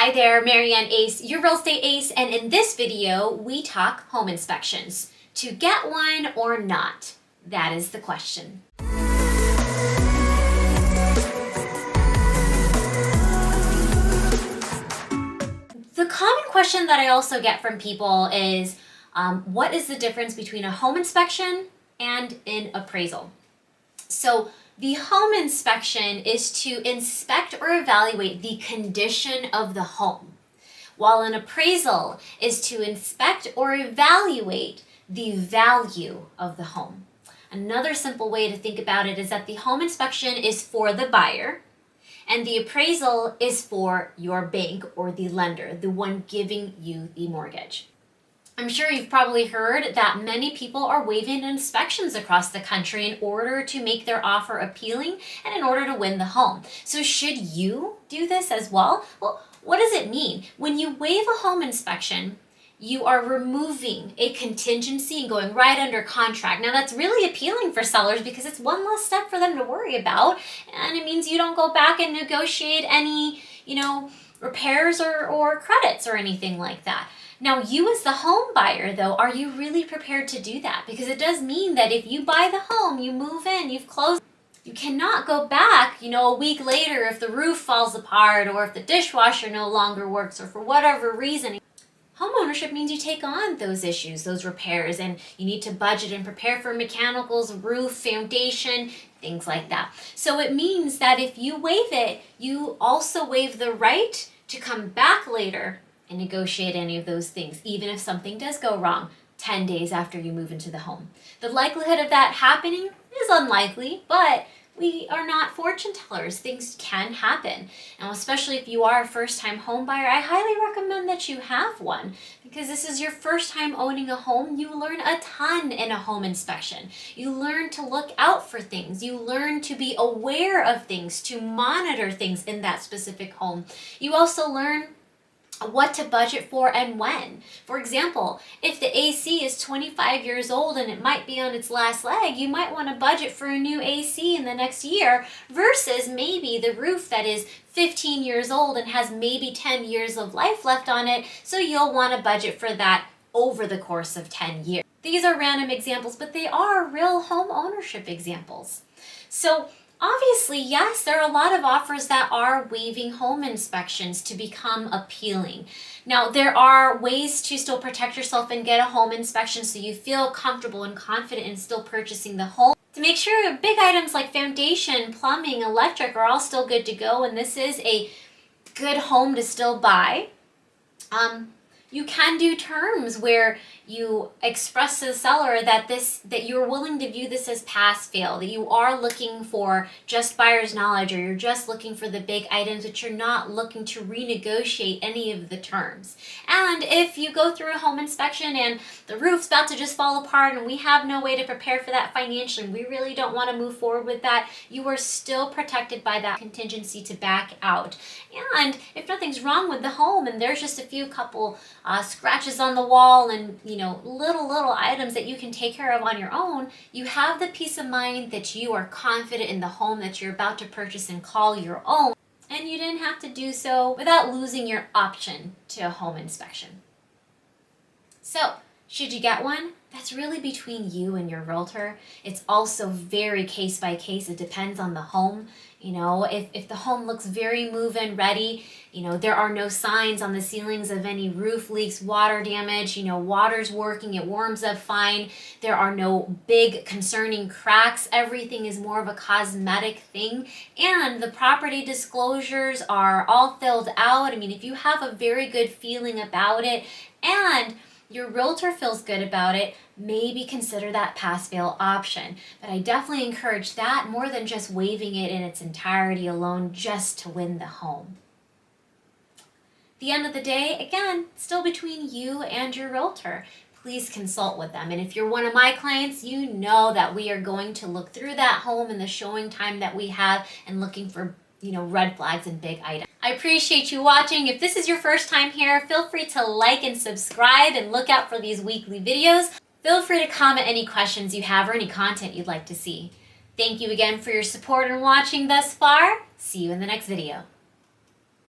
Hi there, Marianne Ace, your real estate ace, and in this video, we talk home inspections. To get one or not? That is the question. The common question that I also get from people is, what is the difference between a home inspection and an appraisal? So the home inspection is to inspect or evaluate the condition of the home, while an appraisal is to inspect or evaluate the value of the home. Another simple way to think about it is that the home inspection is for the buyer, and the appraisal is for your bank or the lender, the one giving you the mortgage. I'm sure you've probably heard that many people are waiving inspections across the country in order to make their offer appealing and in order to win the home. So should you do this as well? Well, what does it mean? When you waive a home inspection, you are removing a contingency and going right under contract. Now that's really appealing for sellers because it's one less step for them to worry about, and it means you don't go back and negotiate any, repairs or credits or anything like that. Now, you as the home buyer, though, are you really prepared to do that? Because it does mean that if you buy the home, you move in, you've closed, you cannot go back, a week later if the roof falls apart or if the dishwasher no longer works or for whatever reason. Home ownership means you take on those issues, those repairs, and you need to budget and prepare for mechanicals, roof, foundation, things like that. So it means that if you waive it, you also waive the right to come back later and negotiate any of those things, even if something does go wrong 10 days after you move into the home. The likelihood of that happening is unlikely, but we are not fortune tellers. Things can happen. Now, especially if you are a first-time home buyer, I highly recommend that you have one because this is your first time owning a home. You learn a ton in a home inspection. You learn to look out for things. You learn to be aware of things, to monitor things in that specific home. You also learn what to budget for and when. For example, if the AC is 25 years old and it might be on its last leg, you might want to budget for a new AC in the next year versus maybe the roof that is 15 years old and has maybe 10 years of life left on it, so you'll want to budget for that over the course of 10 years. These are random examples, but they are real home ownership examples. So obviously, yes, there are a lot of offers that are waiving home inspections to become appealing. Now, there are ways to still protect yourself and get a home inspection so you feel comfortable and confident in still purchasing the home. To make sure big items like foundation, plumbing, electric are all still good to go, and this is a good home to still buy. You can do terms where you express to the seller that you're willing to view this as pass-fail, that you are looking for just buyer's knowledge, or you're just looking for the big items, but you're not looking to renegotiate any of the terms. And if you go through a home inspection and the roof's about to just fall apart and we have no way to prepare for that financially, we really don't want to move forward with that, you are still protected by that contingency to back out. And if nothing's wrong with the home and there's just a few couple scratches on the wall and little items that you can take care of on your own, you have the peace of mind that you are confident in the home that you're about to purchase and call your own, and you didn't have to do so without losing your option to a home inspection. So, should you get one? That's really between you and your realtor. It's also very case by case. It depends on the home. If the home looks very move-in ready, there are no signs on the ceilings of any roof leaks, water damage, water's working, it warms up fine. There are no big concerning cracks. Everything is more of a cosmetic thing. And the property disclosures are all filled out. If you have a very good feeling about it and your realtor feels good about it, maybe consider that pass-fail option. But I definitely encourage that more than just waiving it in its entirety alone just to win the home. At the end of the day, again, still between you and your realtor. Please consult with them. And if you're one of my clients, you know that we are going to look through that home in the showing time that we have and looking for red flags and big items. I appreciate you watching. If this is your first time here, feel free to like and subscribe and look out for these weekly videos. Feel free to comment any questions you have or any content you'd like to see. Thank you again for your support and watching thus far. See you in the next video.